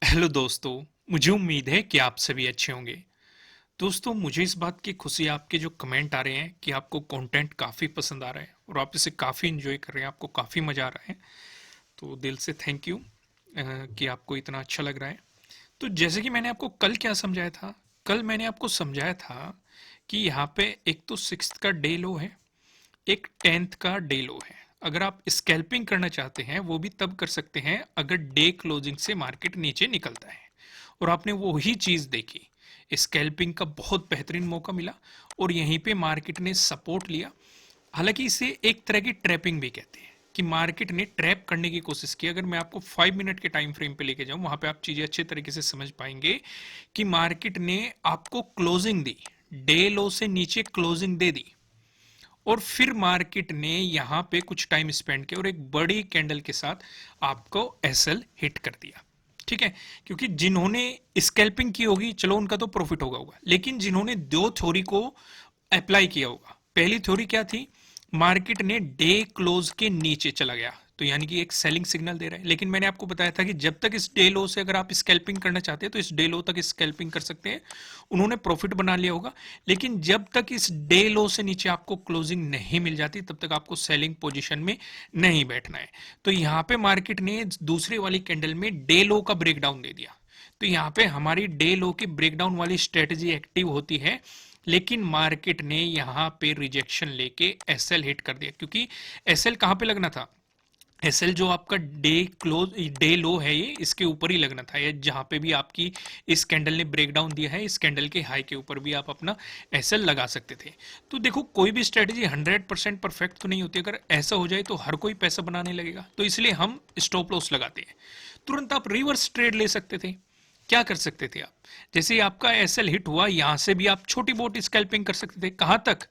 Hello दोस्तों। मुझे उम्मीद है कि आप सभी अच्छे होंगे। दोस्तों, मुझे इस बात की खुशी है आपके जो कमेंट आ रहे हैं कि आपको कंटेंट काफ़ी पसंद आ रहा है और आप इसे काफ़ी एंजॉय कर रहे हैं, आपको काफ़ी मज़ा आ रहा है। तो दिल से थैंक यू कि आपको इतना अच्छा लग रहा है। तो जैसे कि मैंने आपको कल क्या समझाया था, कल मैंने आपको समझाया था कि यहाँ पे एक तो सिक्स्थ का डे लो है, एक 10th का डे लो है। अगर आप स्कैल्पिंग करना चाहते हैं वो भी तब कर सकते हैं अगर डे क्लोजिंग से मार्केट नीचे निकलता है और आपने वो ही चीज देखी। स्कैल्पिंग का बहुत बेहतरीन मौका मिला और यहीं पे मार्केट ने सपोर्ट लिया। हालांकि इसे एक तरह की ट्रैपिंग भी कहते हैं कि मार्केट ने ट्रैप करने की कोशिश की। अगर मैं आपको 5 मिनट के टाइम फ्रेम पे लेके जाऊं, वहां पे आप चीजें अच्छे तरीके से समझ पाएंगे कि मार्केट ने आपको क्लोजिंग दी, डे लो से नीचे क्लोजिंग दे दी और फिर मार्केट ने यहां पे कुछ टाइम स्पेंड किया और एक बड़ी कैंडल के साथ आपको एसएल हिट कर दिया। ठीक है, क्योंकि जिन्होंने स्कैल्पिंग की होगी चलो उनका तो प्रॉफिट होगा, लेकिन जिन्होंने दो थ्योरी को अप्लाई किया होगा, पहली थ्योरी क्या थी, मार्केट ने डे क्लोज के नीचे चला गया तो यानी कि एक सेलिंग सिग्नल दे रहा है। लेकिन मैंने आपको बताया था कि जब तक इस डे लो से अगर आप स्कैल्पिंग करना चाहते हैं तो इस डे लो तक स्कैल्पिंग कर सकते हैं, उन्होंने प्रॉफिट बना लिया होगा। लेकिन जब तक इस डे लो से नीचे आपको क्लोजिंग नहीं मिल जाती तब तक आपको सेलिंग पोजीशन में नहीं बैठना है। तो यहां पे मार्केट ने दूसरी वाली कैंडल में डे लो का ब्रेकडाउन दे दिया। तो यहां पे हमारी डे लो की ब्रेकडाउन वाली स्ट्रेटेजी एक्टिव होती है, लेकिन मार्केट ने यहां पे रिजेक्शन लेके एसएल हिट कर दिया। क्योंकि एसएल कहां पे लगना था, एसएल जो आपका डे क्लोज डे लो है ये इसके ऊपर ही लगना था, या जहां पे भी आपकी इस कैंडल ने ब्रेकडाउन दिया है इस कैंडल के हाई के ऊपर भी आप अपना एसएल लगा सकते थे। तो देखो, कोई भी स्ट्रेटेजी 100% परफेक्ट तो नहीं होती। अगर ऐसा हो जाए तो हर कोई पैसा बनाने लगेगा, तो इसलिए हम स्टॉप लॉस लगाते हैं। तुरंत आप रिवर्स ट्रेड ले सकते थे। क्या कर सकते थे आप, जैसे ही आपका एसएल हिट हुआ यहां से भी आप छोटी बहुत स्कैल्पिंग कर सकते थे। कहां तक,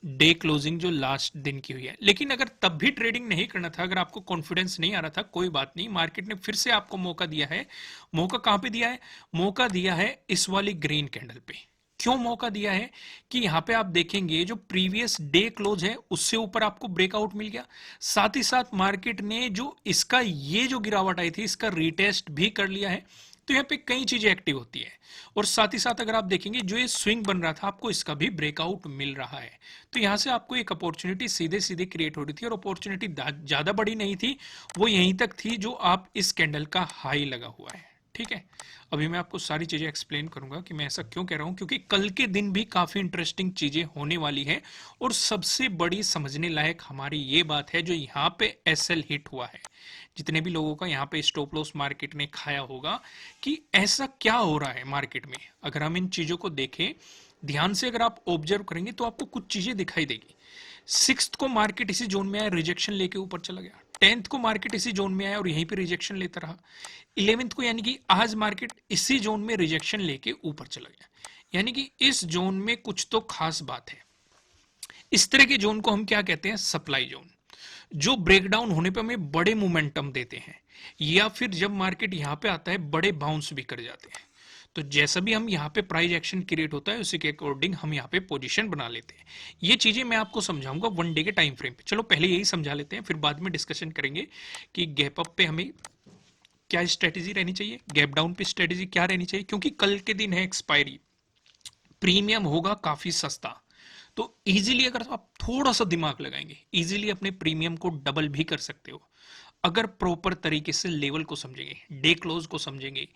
डे क्लोजिंग जो लास्ट दिन की हुई है। लेकिन अगर तब भी ट्रेडिंग नहीं करना था, अगर आपको कॉन्फिडेंस नहीं आ रहा था, कोई बात नहीं, मार्केट ने फिर से आपको मौका दिया है। मौका कहां पे दिया है, मौका दिया है इस वाली ग्रीन कैंडल पे। क्यों मौका दिया है कि यहां पे आप देखेंगे जो प्रीवियस डे क्लोज है उससे ऊपर आपको ब्रेकआउट मिल गया। साथ ही साथ मार्केट ने जो इसका ये जो गिरावट आई थी इसका रीटेस्ट भी कर लिया है। तो यहाँ पे कई चीजें एक्टिव होती है और साथ ही साथ अगर आप देखेंगे जो ये स्विंग बन रहा था आपको इसका भी ब्रेकआउट मिल रहा है। तो यहां से आपको एक अपॉर्चुनिटी सीधे सीधे क्रिएट हो रही थी और अपॉर्चुनिटी ज्यादा बड़ी नहीं थी, वो यहीं तक थी जो आप इस कैंडल का हाई लगा हुआ है। ठीक है, अभी मैं आपको सारी चीजें एक्सप्लेन करूंगा कि मैं ऐसा क्यों कह रहा हूं, क्योंकि कल के दिन भी काफी इंटरेस्टिंग चीजें होने वाली हैं। और सबसे बड़ी समझने लायक हमारी ये बात है जो यहाँ पे एसएल हिट हुआ है, जितने भी लोगों का यहाँ पे स्टॉप लॉस मार्केट ने खाया होगा कि ऐसा क्या हो रहा है मार्केट में। अगर हम इन चीजों को देखें ध्यान से, अगर आप ऑब्जर्व करेंगे तो आपको कुछ चीजें दिखाई देगी। सिक्स्थ को मार्केट इसी जोन में आया, रिजेक्शन लेके ऊपर चला गया। 10th को मार्केट इसी जोन में आया और यहीं पे रिजेक्शन लेता रहा। 11th को यानी कि आज मार्केट इसी जोन में रिजेक्शन लेके ऊपर चला गया। यानी कि इस जोन में कुछ तो खास बात है। इस तरह के जोन को हम क्या कहते हैं, सप्लाई जोन, जो ब्रेकडाउन होने पे हमें बड़े मोमेंटम देते हैं, या फिर जब मार्केट यहां पे आता है बड़े बाउंस भी कर जाते हैं। तो जैसा भी हम यहाँ पे प्राइस एक्शन क्रिएट होता है उसी के अकॉर्डिंग हम यहाँ पे पोजीशन बना लेते हैं। ये चीजें मैं आपको समझाऊंगा 1 डे के टाइम फ्रेम पे। चलो पहले यही समझा लेते हैं, फिर बाद में डिस्कशन करेंगे कि गैप अप पे हमें क्या स्ट्रेटेजी रहनी चाहिए, गैप डाउन पे स्ट्रेटेजी क्या रहनी चाहिए। क्योंकि कल के दिन है एक्सपायरी, प्रीमियम होगा काफी सस्ता। तो इजीली अगर आप थोड़ा सा दिमाग लगाएंगे इजीली अपने प्रीमियम को डबल भी कर सकते हो, अगर प्रॉपर तरीके से लेवल को समझेंगे, डे क्लोज को समझेंगे,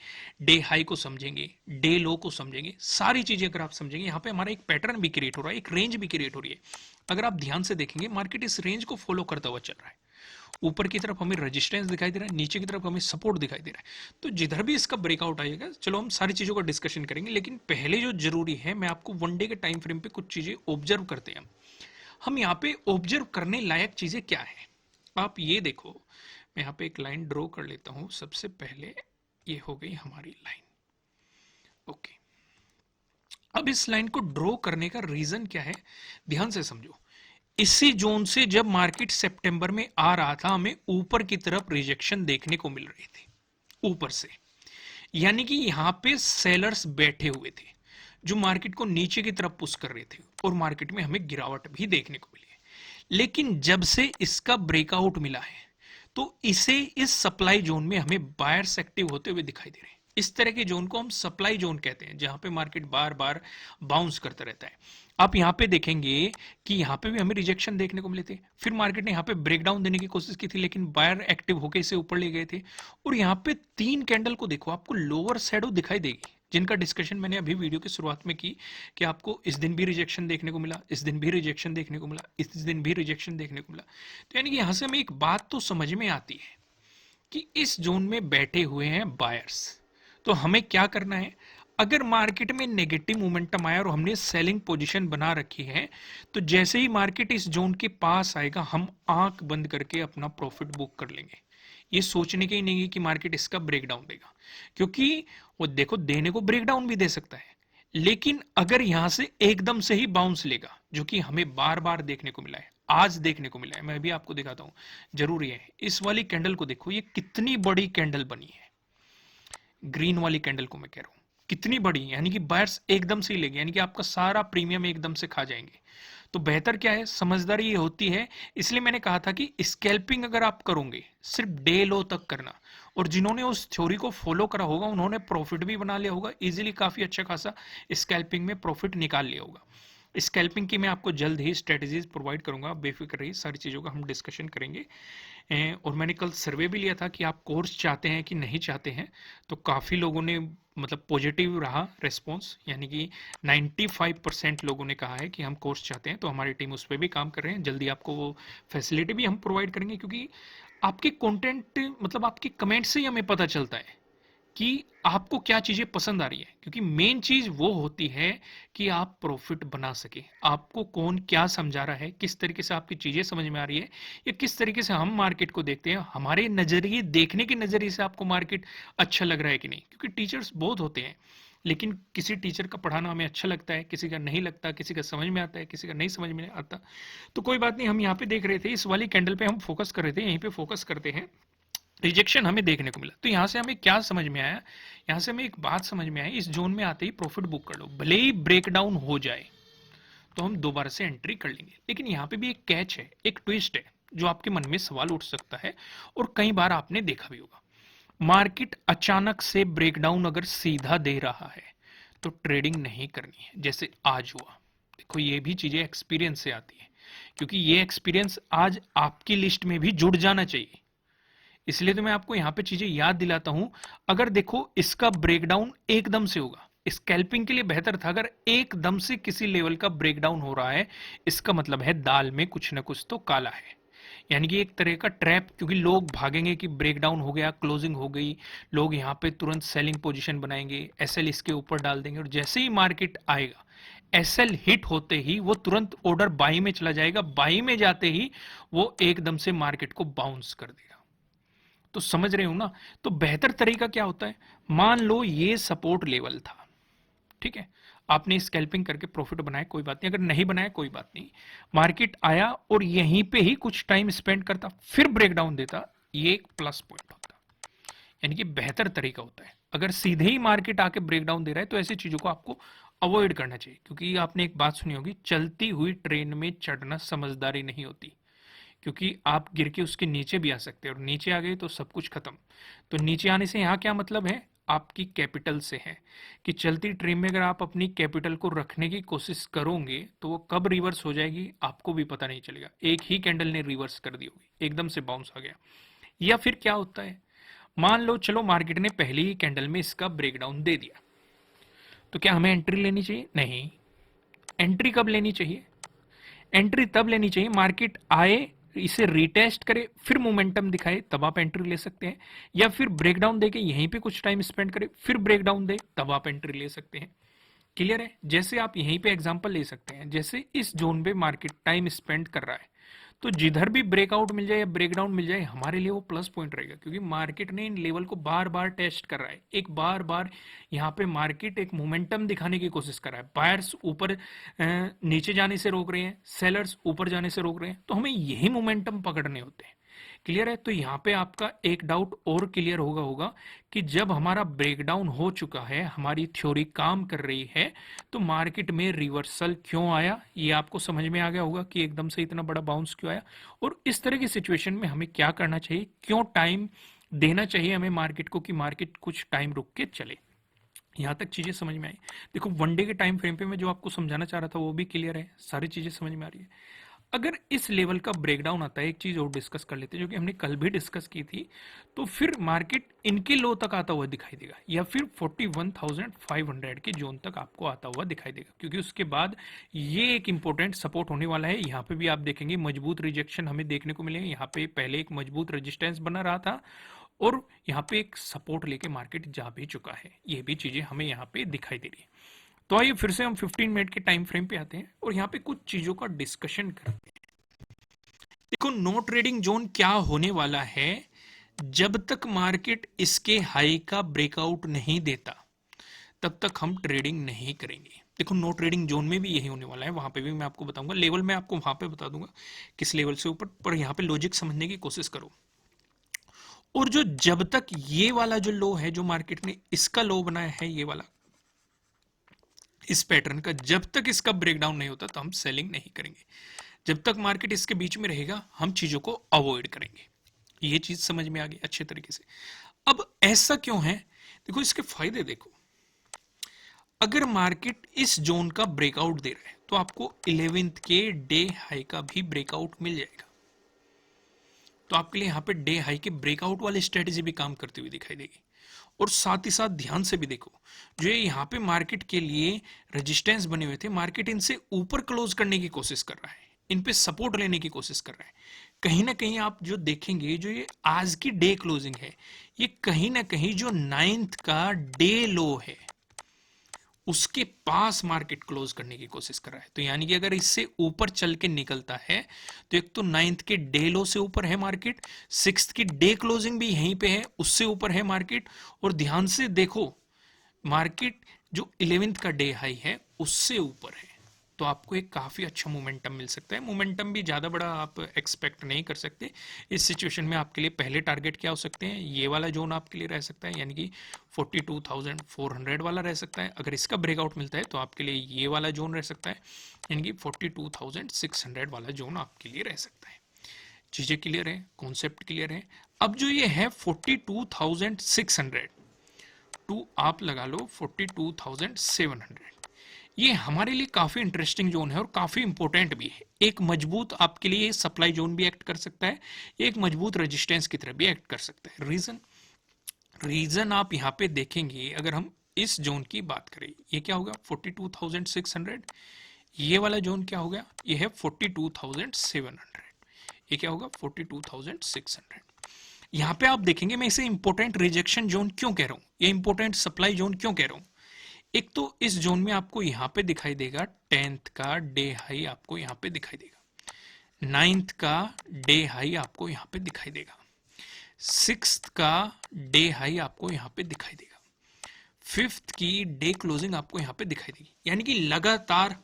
डे हाई को समझेंगे, डे लो को समझेंगे, सारी चीजें अगर आप समझेंगे, यहाँ पे हमारा एक पैटर्न भी क्रिएट हो रहा है, एक रेंज भी क्रिएट हो रही है। अगर आप ध्यान से देखेंगे मार्केट इस रेंज को फॉलो करता हुआ चल रहा है। ऊपर की तरफ हमें रेजिस्टेंस दिखाई दे रहा है, नीचे की तरफ हमें सपोर्ट दिखाई दे रहा है। तो जिधर भी इसका ब्रेकआउट आएगा चलो हम सारी चीजों का डिस्कशन करेंगे, लेकिन पहले जो जरूरी है मैं आपको 1 डे के टाइम फ्रेम पे कुछ चीजें ऑब्जर्व करते हैं। हम यहाँ पे ऑब्जर्व करने लायक चीजें क्या है, आप ये देखो। मैं यहाँ पे एक लाइन ड्रॉ कर लेता हूं सबसे पहले। ये हो गई हमारी लाइन। ओके, अब इस लाइन को ड्रॉ करने का रीजन क्या है, ध्यान से समझो। इसी जोन से जब मार्केट सितंबर में आ रहा था हमें ऊपर की तरफ रिजेक्शन देखने को मिल रही थी ऊपर से, यानी कि यहां पे सेलर्स बैठे हुए थे जो मार्केट को नीचे की तरफ पुश कर रहे थे और मार्केट में हमें गिरावट भी देखने को मिली है। लेकिन जब से इसका ब्रेकआउट मिला है तो इसे इस सप्लाई जोन में हमें बायर्स एक्टिव होते हुए दिखाई दे रहे हैं। इस तरह के जोन को हम सप्लाई जोन कहते हैं, जहां पे मार्केट बार बार बाउंस करता रहता है। आप यहां पे देखेंगे कि यहां पे भी हमें रिजेक्शन देखने को मिले थे, फिर मार्केट ने यहां पे ब्रेकडाउन देने की कोशिश की थी, लेकिन बायर एक्टिव होकर इसे ऊपर ले गए थे। और यहां पे 3 कैंडल को देखो, आपको लोअर शैडो दिखाई देगी, जिनका डिस्कशन मैंने अभी वीडियो की शुरुआत में की, कि आपको इस दिन भी रिजेक्शन देखने को मिला, इस दिन भी रिजेक्शन देखने को मिला, इस दिन भी रिजेक्शन देखने को मिला। तो यानी कि यहां से हमें एक बात तो समझ में आती है कि इस जोन में बैठे हुए हैं बायर्स। तो हमें क्या करना है, अगर मार्केट में नेगेटिव मोमेंटम आया और हमने सेलिंग पोजीशन बना रखी है, तो जैसे ही मार्केट इस जोन के पास आएगा, हम आंख बंद करके अपना प्रॉफिट बुक कर लेंगे। ये सोचने के ही नहीं है कि मार्केट इसका ब्रेकडाउन देगा, क्योंकि वो देखो देने को ब्रेकडाउन भी दे सकता है, लेकिन अगर यहां से एकदम से ही बाउंस लेगा, जो कि हमें बार बार देखने को मिला है, आज देखने को मिला है, मैं भी आपको दिखाता हूं, जरूरी है। इस वाली कैंडल को देखो, ये कितनी बड़ी कैंडल बनी है, ग्रीन वाली कैंडल को मैं कह रहा हूं, कितनी बड़ी, यानी कि बायर्स एकदम से ही लेंगे, यानी कि आपका सारा प्रीमियम एकदम से खा जाएंगे। तो बेहतर क्या है, समझदारी ये होती है। इसलिए मैंने कहा था कि स्कैल्पिंग अगर आप करोगे, सिर्फ डे लो तक करना, और जिन्होंने उस थ्योरी को फॉलो करा होगा, उन्होंने प्रॉफिट भी बना लिया होगा इजीली, काफी अच्छा खासा स्कैल्पिंग में प्रॉफिट निकाल लिया होगा। स्कैल्पिंग की मैं आपको जल्द ही स्ट्रेटजीज प्रोवाइड करूंगा, बेफिक्र रहिए, सारी चीज़ों का हम डिस्कशन करेंगे। और मैंने कल सर्वे भी लिया था कि आप कोर्स चाहते हैं कि नहीं चाहते हैं, तो काफ़ी लोगों ने मतलब पॉजिटिव रहा रेस्पॉन्स, यानी कि 95% लोगों ने कहा है कि हम कोर्स चाहते हैं। तो हमारी टीम उस पर भी काम कर रहे हैं, जल्दी आपको वो फैसिलिटी भी हम प्रोवाइड करेंगे, क्योंकि आपके कंटेंट मतलब आपके कमेंट से ही हमें पता चलता है कि आपको क्या चीजें पसंद आ रही है, क्योंकि मेन चीज वो होती है कि आप प्रॉफिट बना सके। आपको कौन क्या समझा रहा है, किस तरीके से आपकी चीजें समझ में आ रही है, या किस तरीके से हम मार्केट को देखते हैं, हमारे नजरिए देखने के नजरिए से आपको मार्केट अच्छा लग रहा है कि नहीं। क्योंकि टीचर्स बहुत होते हैं, लेकिन किसी टीचर का पढ़ाना हमें अच्छा लगता है, किसी का नहीं लगता, किसी का समझ में आता है, किसी का नहीं समझ में आता। तो कोई बात नहीं, हम यहाँ पे देख रहे थे, इस वाली कैंडल पे हम फोकस कर रहे थे, यहीं पे फोकस करते हैं। रिजेक्शन हमें देखने को मिला, तो यहां से हमें क्या समझ में आया, यहां से हमें एक बात समझ में आई, इस जोन में आते ही प्रॉफिट बुक कर लो, भले ही ब्रेकडाउन हो जाए तो हम दोबारा से एंट्री कर लेंगे। लेकिन यहाँ पे भी एक कैच है, एक ट्विस्ट है, जो आपके मन में सवाल उठ सकता है, और कई बार आपने देखा भी होगा। मार्केट अचानक से ब्रेकडाउन अगर सीधा दे रहा है, तो ट्रेडिंग नहीं करनी है, जैसे आज हुआ। देखो ये भी चीजें एक्सपीरियंस से आती है, क्योंकि ये एक्सपीरियंस आज आपकी लिस्ट में भी जुड़ जाना चाहिए। इसलिए तो मैं आपको यहां पे चीजें याद दिलाता हूं। अगर देखो इसका ब्रेकडाउन एकदम से होगा, स्कैल्पिंग के लिए बेहतर था अगर एकदम से किसी लेवल का ब्रेकडाउन हो रहा है, इसका मतलब है दाल में कुछ ना कुछ तो काला है, यानी कि एक तरह का ट्रैप। क्योंकि लोग भागेंगे कि ब्रेकडाउन हो गया, क्लोजिंग हो गई, लोग यहां पे तुरंत सेलिंग पोजीशन बनाएंगे, एसएल इसके ऊपर डाल देंगे, और जैसे ही मार्केट आएगा, एसएल हिट होते ही वो तुरंत ऑर्डर बाई में चला जाएगा, बाई में जाते ही वो एकदम से मार्केट को बाउंस कर देगा। तो समझ रहे हो ना। तो बेहतर तरीका क्या होता है, मान लो ये सपोर्ट लेवल था, ठीक है, आपने स्कैल्पिंग करके प्रॉफिट बनाया, कोई बात नहीं, अगर नहीं बनाया कोई बात नहीं, मार्केट आया और यहीं पे ही कुछ टाइम स्पेंड करता, फिर ब्रेकडाउन देता, ये एक प्लस पॉइंट होता, यानी कि बेहतर तरीका होता है। अगर सीधे ही मार्केट आके ब्रेकडाउन दे रहा है, तो ऐसी चीजों को आपको अवॉइड करना चाहिए, क्योंकि आपने एक बात सुनी होगी, चलती हुई ट्रेन में चढ़ना समझदारी नहीं होती, क्योंकि आप गिर के उसके नीचे भी आ सकते हैं, और नीचे आ गए तो सब कुछ खत्म। तो नीचे आने से यहाँ क्या मतलब है, आपकी कैपिटल से है, कि चलती ट्रेन में अगर आप अपनी कैपिटल को रखने की कोशिश करोगे, तो वो कब रिवर्स हो जाएगी आपको भी पता नहीं चलेगा। एक ही कैंडल ने रिवर्स कर दी होगी, एकदम से बाउंस आ गया। या फिर क्या होता है, मान लो चलो मार्केट ने पहली ही कैंडल में इसका ब्रेकडाउन दे दिया, तो क्या हमें एंट्री लेनी चाहिए? नहीं। एंट्री कब लेनी चाहिए? एंट्री तब लेनी चाहिए मार्केट आए, इसे रिटेस्ट करे, फिर मोमेंटम दिखाए, तब आप एंट्री ले सकते हैं। या फिर ब्रेकडाउन देके यहीं पे कुछ टाइम स्पेंड करे, फिर ब्रेकडाउन दे, तब आप एंट्री ले सकते हैं। क्लियर है? जैसे आप यहीं पे एग्जांपल ले सकते हैं, जैसे इस जोन पे मार्केट टाइम स्पेंड कर रहा है, तो जिधर भी ब्रेकआउट मिल जाए या ब्रेकडाउन मिल जाए, हमारे लिए वो प्लस पॉइंट रहेगा, क्योंकि मार्केट ने इन लेवल को बार बार टेस्ट कर रहा है। एक बार बार यहाँ पे मार्केट एक मोमेंटम दिखाने की कोशिश कर रहा है, बायर्स ऊपर नीचे जाने से रोक रहे हैं, सेलर्स ऊपर जाने से रोक रहे हैं, तो हमें यही मोमेंटम पकड़ने होते हैं। क्लियर है? तो यहाँ पे आपका एक डाउट और क्लियर होगा कि जब हमारा ब्रेकडाउन हो चुका है, हमारी थ्योरी काम कर रही है, तो मार्केट में रिवर्सल क्यों आया, ये आपको समझ में आ गया होगा कि एकदम से इतना बड़ा बाउंस क्यों आया, और इस तरह की सिचुएशन में हमें क्या करना चाहिए, क्यों टाइम देना चाहिए हमें मार्केट को कि मार्केट कुछ टाइम रुक के चले। यहाँ तक चीजें समझ में आई। देखो वन डे के टाइम फ्रेम पे मैं जो आपको समझाना चाह रहा था वो भी क्लियर है, सारी चीजें समझ में आ रही है। अगर इस लेवल का ब्रेकडाउन आता है, एक चीज और डिस्कस कर लेते हैं जो कि हमने कल भी डिस्कस की थी, तो फिर मार्केट इनके लो तक आता हुआ दिखाई देगा या फिर 41,500 के जोन तक आपको आता हुआ दिखाई देगा, क्योंकि उसके बाद ये एक इंपॉर्टेंट सपोर्ट होने वाला है। यहाँ पे भी आप देखेंगे मजबूत रिजेक्शन हमें देखने को मिलेगा। यहाँ पे पहले एक मजबूत रेजिस्टेंस बना रहा था और यहाँ पे एक सपोर्ट लेके मार्केट जा भी चुका है। ये भी चीजें हमें यहाँ पे दिखाई दे रही है। तो आइए फिर से हम 15 मिनट के टाइम फ्रेम पे आते हैं और यहाँ पे कुछ चीजों का डिस्कशन करते हैं। देखो नो ट्रेडिंग जोन क्या होने वाला है, जब तक मार्केट इसके हाई का ब्रेकआउट नहीं देता तब तक हम ट्रेडिंग नहीं करेंगे। देखो नो ट्रेडिंग जोन में भी यही होने वाला है, वहां पे भी मैं आपको बताऊंगा, लेवल में आपको वहां पे बता दूंगा किस लेवल से ऊपर, पर यहाँ पे लॉजिक समझने की कोशिश करो। और जो जब तक ये वाला जो लो है जो मार्केट ने इसका लो बनाया है, ये वाला इस पैटर्न का, जब तक इसका ब्रेकडाउन नहीं होता तो हम सेलिंग नहीं करेंगे। जब तक मार्केट इसके बीच में रहेगा हम चीजों को अवॉइड करेंगे। ये चीज समझ में आ गई अच्छे तरीके से। अब ऐसा क्यों है, देखो इसके फायदे देखो। अगर मार्केट इस जोन का ब्रेकआउट दे रहा है तो आपको 11th के डे हाई का भी ब्रेकआउट मिल जाएगा। तो आपके लिए यहां पे डे हाई के ब्रेकआउट वाली स्ट्रेटेजी भी काम करती हुई दिखाई देगी। और साथ ही साथ ध्यान से भी देखो, जो ये यहाँ पे मार्केट के लिए रेजिस्टेंस बने हुए थे, मार्केट इनसे ऊपर क्लोज करने की कोशिश कर रहा है, इन पे सपोर्ट लेने की कोशिश कर रहा है। कहीं ना कहीं आप जो देखेंगे, जो ये आज की डे क्लोजिंग है, ये कहीं ना कहीं जो 9th का डे लो है उसके पास मार्केट क्लोज करने की कोशिश कर रहा है। तो यानी कि अगर इससे ऊपर चल के निकलता है तो एक तो 9th के डे लो से ऊपर है मार्केट, 6th की डे क्लोजिंग भी यहीं पे है, उससे ऊपर है मार्केट। और ध्यान से देखो मार्केट जो 11th का डे हाई है उससे ऊपर है, तो आपको एक काफी अच्छा मोमेंटम मिल सकता है। मोमेंटम भी ज्यादा बड़ा आप एक्सपेक्ट नहीं कर सकते इस सिचुएशन में। आपके लिए पहले टारगेट क्या हो सकते हैं, ये वाला जोन आपके लिए रह सकता है, यानी कि 42,400 वाला रह सकता है। अगर इसका ब्रेकआउट मिलता है तो आपके लिए ये वाला जोन रह सकता है, यानी कि 42,600 वाला जोन आपके लिए रह सकता है। चीजें क्लियर है, कॉन्सेप्ट क्लियर है। अब जो ये है 42,600 टू आप लगा लो 42,700, ये हमारे लिए काफी इंटरेस्टिंग जोन है और काफी इंपॉर्टेंट भी है। एक मजबूत आपके लिए सप्लाई जोन भी एक्ट कर सकता है, एक मजबूत रेजिस्टेंस की तरह भी एक्ट कर सकता है। रीजन आप यहाँ पे देखेंगे, अगर हम इस जोन की बात करें, ये क्या होगा 42,600, ये वाला जोन क्या होगा, ये है 42,700, ये क्या होगा 42,600। यहाँ पे आप देखेंगे, मैं इसे इंपॉर्टेंट रिजेक्शन जोन क्यों कह रहा हूं, ये इंपॉर्टेंट सप्लाई जोन क्यों कह रहा हूं। एक तो इस जोन में आपको यहां पे दिखाई देगा 10th का डे हाई, आपको यहां पे दिखाई देगा 9th का डे हाई, आपको यहां पे दिखाई देगा 6th का डे हाई, आपको यहां पे दिखाई देगा 5th की डे क्लोजिंग आपको यहां पे दिखाई देगी। यानी कि लगातार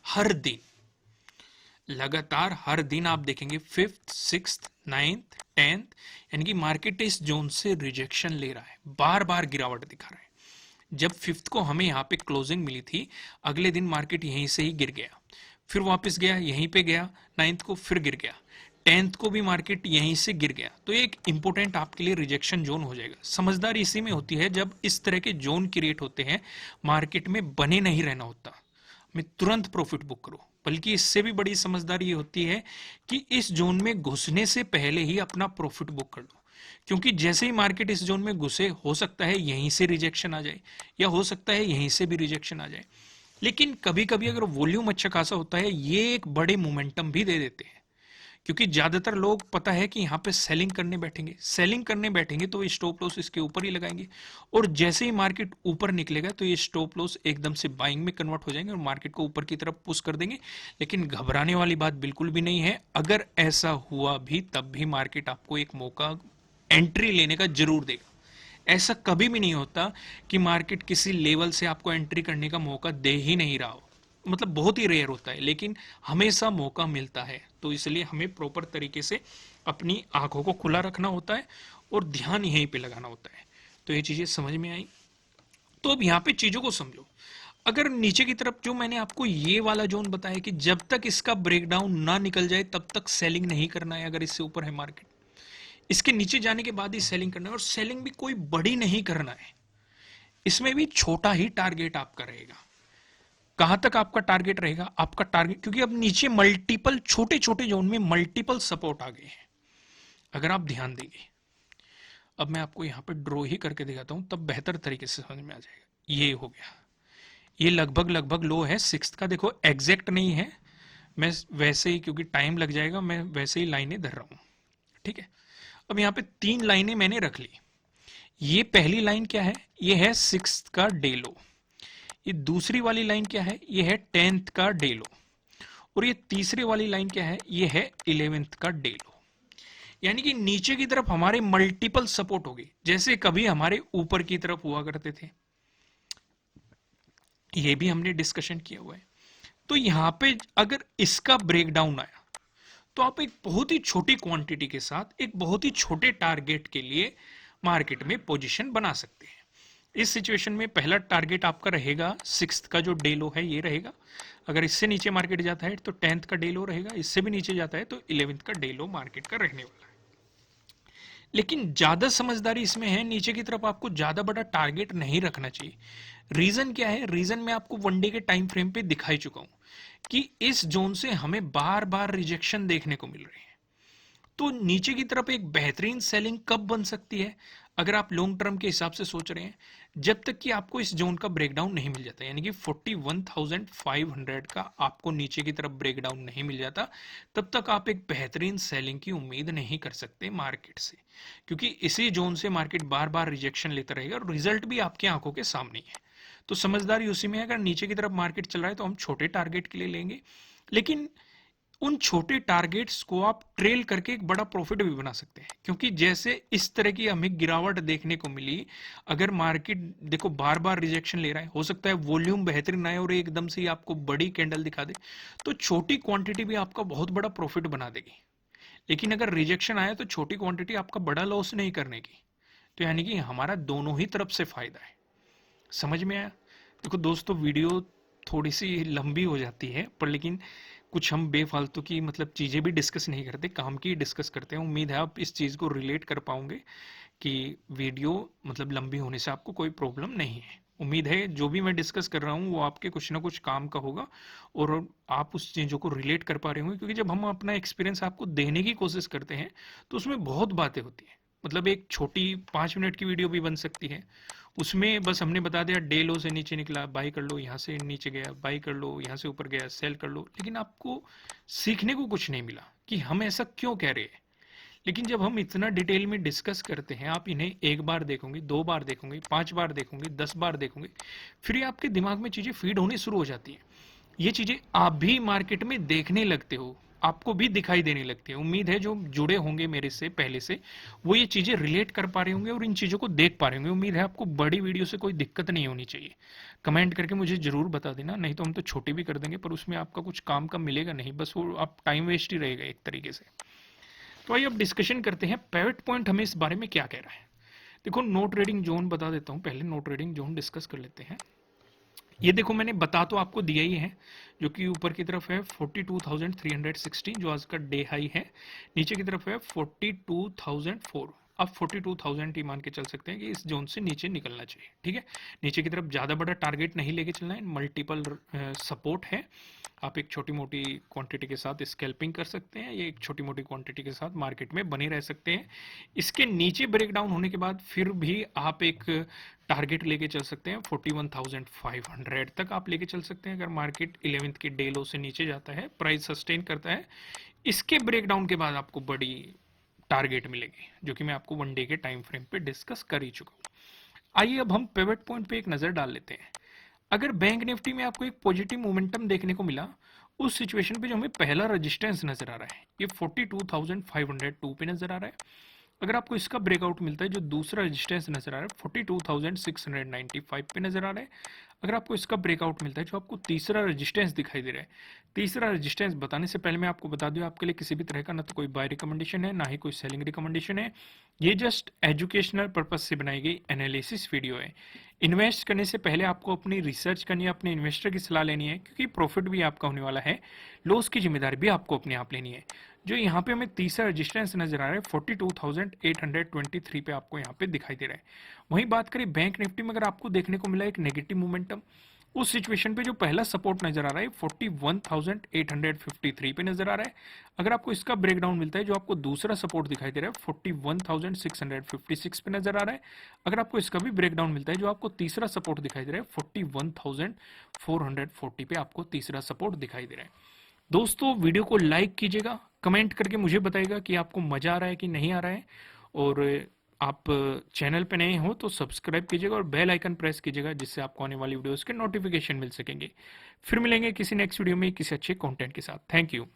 हर दिन आप देखेंगे 5th 6th 9th 10th, यानी कि मार्केट इस जोन से रिजेक्शन ले रहा है, बार बार गिरावट दिखा रहा है। जब 5th को हमें यहाँ पे क्लोजिंग मिली थी, अगले दिन मार्केट यहीं से ही गिर गया, फिर वापस गया यहीं पे गया 9th को, फिर गिर गया 10th को भी मार्केट यहीं से गिर गया। तो एक इंपॉर्टेंट आपके लिए रिजेक्शन जोन हो जाएगा। समझदारी इसी में होती है, जब इस तरह के जोन क्रिएट होते हैं मार्केट में बने नहीं रहना होता, में तुरंत प्रॉफिट बुक करो। बल्कि इससे भी बड़ी समझदारी ये होती है कि इस जोन में घुसने से पहले ही अपना प्रॉफिट बुक कर लो, क्योंकि जैसे ही मार्केट इस जोन में घुसे, हो सकता है यहीं से रिजेक्शन आ जाए या हो सकता है यहीं से भी रिजेक्शन आ जाए। लेकिन कभी कभी अगर वॉल्यूम अच्छा खासा होता है, ये एक बड़े मोमेंटम भी दे देते हैं, क्योंकि ज्यादातर लोग पता है कि यहाँ पे सेलिंग करने बैठेंगे तो स्टॉप लॉस इसके ऊपर ही लगाएंगे, और जैसे ही मार्केट ऊपर निकलेगा तो ये स्टॉप लॉस एकदम से बाइंग में कन्वर्ट हो जाएंगे और मार्केट को ऊपर की तरफ पुश कर देंगे। लेकिन घबराने वाली बात बिल्कुल भी नहीं है, अगर ऐसा हुआ भी तब भी मार्केट आपको एक मौका एंट्री लेने का जरूर देगा। ऐसा कभी भी नहीं होता कि मार्केट किसी लेवल से आपको एंट्री करने का मौका दे ही नहीं रहा हो, मतलब बहुत ही रेयर होता है, लेकिन हमेशा मौका मिलता है। तो इसलिए हमें प्रॉपर तरीके से अपनी आंखों को खुला रखना होता है और ध्यान यहीं पे लगाना होता है। तो ये चीजें समझ में आई। तो अब यहाँ पे चीजों को समझो। अगर नीचे की तरफ जो मैंने आपको ये वाला जोन बताया कि जब तक इसका ब्रेकडाउन ना निकल जाए तब तक सेलिंग नहीं करना है, अगर इससे ऊपर है मार्केट, इसके नीचे जाने के बाद ही सेलिंग करना है, और सेलिंग भी कोई बड़ी नहीं करना है, इसमें भी छोटा ही टारगेट आपका रहेगा। कहां तक आपका टारगेट रहेगा? आपका टारगेट, क्योंकि अब नीचे मल्टीपल छोटे छोटे जोन में मल्टीपल सपोर्ट आ गए हैं, अगर आप ध्यान देंगे। अब मैं आपको यहां पे ड्रॉ ही करके दिखाता हूं, तब बेहतर तरीके से समझ में आ जाएगा। ये हो गया, ये लगभग लगभग लो है सिक्स्थ का, देखो एग्जैक्ट नहीं है, मैं वैसे ही, क्योंकि टाइम लग जाएगा, मैं वैसे ही लाइनें धर रहा हूं, ठीक है। अब यहाँ पे 3 लाइनें मैंने रख ली। ये पहली लाइन क्या है? ये है सिक्स्थ का डे लो। ये दूसरी वाली लाइन क्या है? ये है 10th का डे लो। और ये तीसरी वाली लाइन क्या है? ये है 11th का डे लो। यानी कि नीचे की तरफ हमारे मल्टीपल सपोर्ट होगी, जैसे कभी हमारे ऊपर की तरफ हुआ करते थे। ये भी हमने डिस्कशन किया हुआ है। तो यहां पे अगर इसका ब्रेकडाउन आया, तो आप एक बहुत ही छोटी क्वांटिटी के साथ एक बहुत ही छोटे टारगेट के लिए मार्केट में पोजीशन बना सकते हैं। इस सिचुएशन में पहला टारगेट आपका रहेगा सिक्स्थ का जो डे लो है, ये रहेगा। अगर इससे नीचे मार्केट जाता है तो 10th का डे लो रहेगा, इससे भी नीचे जाता है तो 11th का डे लो मार्केट का रहने वाला है। लेकिन ज्यादा समझदारी इसमें है, नीचे की तरफ आपको ज्यादा बड़ा टारगेट नहीं रखना चाहिए। रीजन क्या है? रीजन मैं आपको वनडे के टाइम फ्रेम पे दिखाई चुका हूं कि इस जोन से हमें बार बार रिजेक्शन देखने को मिल रही है। तो नीचे की तरफ एक बेहतरीन सेलिंग कब बन सकती है? अगर आप लॉन्ग टर्म के हिसाब से सोच रहे हैं, जब तक कि आपको इस जोन का ब्रेकडाउन नहीं मिल जाता, यानी कि 41,500 का आपको नीचे की तरफ ब्रेकडाउन नहीं मिल जाता, तब तक आप एक बेहतरीन सेलिंग की उम्मीद नहीं कर सकते मार्केट से, क्योंकि इसी जोन से मार्केट बार बार रिजेक्शन लेता रहेगा और रिजल्ट भी आपकी आंखों के सामने है। तो समझदारी उसी में है, अगर नीचे की तरफ मार्केट चल रहा है तो हम छोटे टारगेट के लिए लेंगे, लेकिन उन छोटे टारगेट्स को आप ट्रेल करके एक बड़ा प्रॉफिट भी बना सकते हैं। क्योंकि जैसे इस तरह की हमें गिरावट देखने को मिली, अगर मार्केट देखो बार बार रिजेक्शन ले रहा है, हो सकता है वॉल्यूम बेहतरीन आए और एकदम से ही आपको बड़ी कैंडल दिखा दे, तो छोटी क्वांटिटी भी आपका बहुत बड़ा प्रॉफिट बना देगी। लेकिन अगर रिजेक्शन आया तो छोटी क्वांटिटी आपका बड़ा लॉस नहीं करने की। तो यानी कि हमारा दोनों ही तरफ से फायदा है। समझ में आया? देखो दोस्तों, वीडियो थोड़ी सी लंबी हो जाती है, पर लेकिन कुछ हम बेफालतू की मतलब चीज़ें भी डिस्कस नहीं करते, काम की डिस्कस करते हैं। उम्मीद है आप इस चीज़ को रिलेट कर पाओगे कि वीडियो मतलब लंबी होने से आपको कोई प्रॉब्लम नहीं है। उम्मीद है जो भी मैं डिस्कस कर रहा हूँ वो आपके कुछ ना कुछ काम का होगा और आप उस चीज़ों को रिलेट कर पा रहे होंगे, क्योंकि जब हम अपना एक्सपीरियंस आपको देने की कोशिश करते हैं तो उसमें बहुत बातें होती हैं। मतलब एक छोटी 5 मिनट की वीडियो भी बन सकती है, उसमें बस हमने बता दिया डे लो से नीचे निकला बाई कर लो, यहाँ से नीचे गया बाई कर लो, यहाँ से ऊपर गया सेल कर लो, लेकिन आपको सीखने को कुछ नहीं मिला कि हम ऐसा क्यों कह रहे हैं। लेकिन जब हम इतना डिटेल में डिस्कस करते हैं, आप इन्हें एक बार देखोगे, 2 बार देखोगे, 5 बार देखोगे, 10 बार देखोगे, फिर ये आपके दिमाग में चीजें फीड होनी शुरू हो जाती है। ये चीजें आप भी मार्केट में देखने लगते हो, आपको भी दिखाई देने लगती है। उम्मीद है जो जुड़े होंगे मेरे से पहले से, वो ये चीजें रिलेट कर पा रहे होंगे और इन चीजों को देख पा रहे होंगे। उम्मीद है आपको बड़ी वीडियो से कोई दिक्कत नहीं होनी चाहिए। कमेंट करके मुझे जरूर बता देना, नहीं तो हम तो छोटी भी कर देंगे, पर उसमें आपका कुछ काम का मिलेगा नहीं, बस वो आप टाइम वेस्ट ही रहेगा एक तरीके से। तो आइए अब डिस्कशन करते हैं पिवट पॉइंट हमें इस बारे में क्या कह रहा है। देखो, नो ट्रेडिंग जोन बता देता हूं, पहले नो ट्रेडिंग जोन डिस्कस कर लेते हैं। ये देखो मैंने बता तो आपको दिया ही है, जो कि ऊपर की तरफ है 42,316 जो आज का डे हाई है, नीचे की तरफ है 42,004। अब 42,000 ही मान के चल सकते हैं कि इस जोन से नीचे निकलना चाहिए। ठीक है, नीचे की तरफ ज़्यादा बड़ा टारगेट नहीं लेके चलना है, मल्टीपल सपोर्ट है। आप एक छोटी मोटी क्वांटिटी के साथ स्कैल्पिंग कर सकते हैं, ये एक छोटी मोटी क्वांटिटी के साथ मार्केट में बने रह सकते हैं। इसके नीचे ब्रेकडाउन होने के बाद फिर भी आप एक टारगेट लेके चल सकते हैं 41,500 तक आप लेके चल सकते हैं। अगर मार्केट 11th के डे लो से नीचे जाता है, प्राइस सस्टेन करता है, इसके ब्रेकडाउन के बाद आपको बड़ी टारगेट मिलेगी, जो कि मैं आपको वनडे के टाइम फ्रेम पे डिस्कस कर ही चुका हूँ। आइए अब हम पिवट पॉइंट पे एक नजर डाल लेते हैं। अगर बैंक निफ्टी में आपको एक पॉजिटिव मोमेंटम देखने को मिला, उस सिचुएशन पे जो हमें पहला रेजिस्टेंस नजर आ रहा है ये 42,502 पे नजर आ रहा है। अगर आपको इसका ब्रेकआउट मिलता है, जो दूसरा रेजिस्टेंस नजर आ रहा है 42,695 पे नजर आ रहा है। अगर आपको इसका ब्रेकआउट मिलता है, जो आपको तीसरा रेजिस्टेंस दिखाई दे रहा है, तीसरा रेजिस्टेंस बताने से पहले मैं आपको बता दूं, आपके लिए किसी भी तरह का ना तो कोई बाय रिकमेंडेशन है, ना ही कोई सेलिंग रिकमेंडेशन है। ये जस्ट एजुकेशनल पर्पज से बनाई गई एनालिसिस वीडियो है। इन्वेस्ट करने से पहले आपको अपनी रिसर्च करनी है, अपने इन्वेस्टर की सलाह लेनी है, क्योंकि प्रॉफिट भी आपका होने वाला है, लॉस की जिम्मेदारी भी आपको अपने आप लेनी है। जो यहाँ पे हमें तीसरा रेजिस्टेंस नजर आ रहा है 42,823 पे आपको यहाँ पे दिखाई दे रहा है। वहीं बात करें बैंक निफ्टी में, अगर आपको देखने को मिला एक नेगेटिव मोमेंटम, उस सिचुएशन पे जो पहला सपोर्ट नजर आ रहा है 41,853 पे नजर आ रहा है। अगर आपको इसका ब्रेकडाउन मिलता है, जो आपको दूसरा सपोर्ट दिखाई दे रहा है 41,656 पे नजर आ रहा है। अगर आपको इसका भी ब्रेकडाउन मिलता है, जो आपको तीसरा सपोर्ट दिखाई दे रहा है 41,440 पे आपको तीसरा सपोर्ट दिखाई दे रहा है। दोस्तों वीडियो को लाइक कीजिएगा, कमेंट करके मुझे बताइएगा कि आपको मजा आ रहा है कि नहीं आ रहा है, और आप चैनल पे नए हो तो सब्सक्राइब कीजिएगा और बेल आइकन प्रेस कीजिएगा, जिससे आपको आने वाली वीडियोस के नोटिफिकेशन मिल सकेंगे। फिर मिलेंगे किसी नेक्स्ट वीडियो में किसी अच्छे कंटेंट के साथ। Thank you.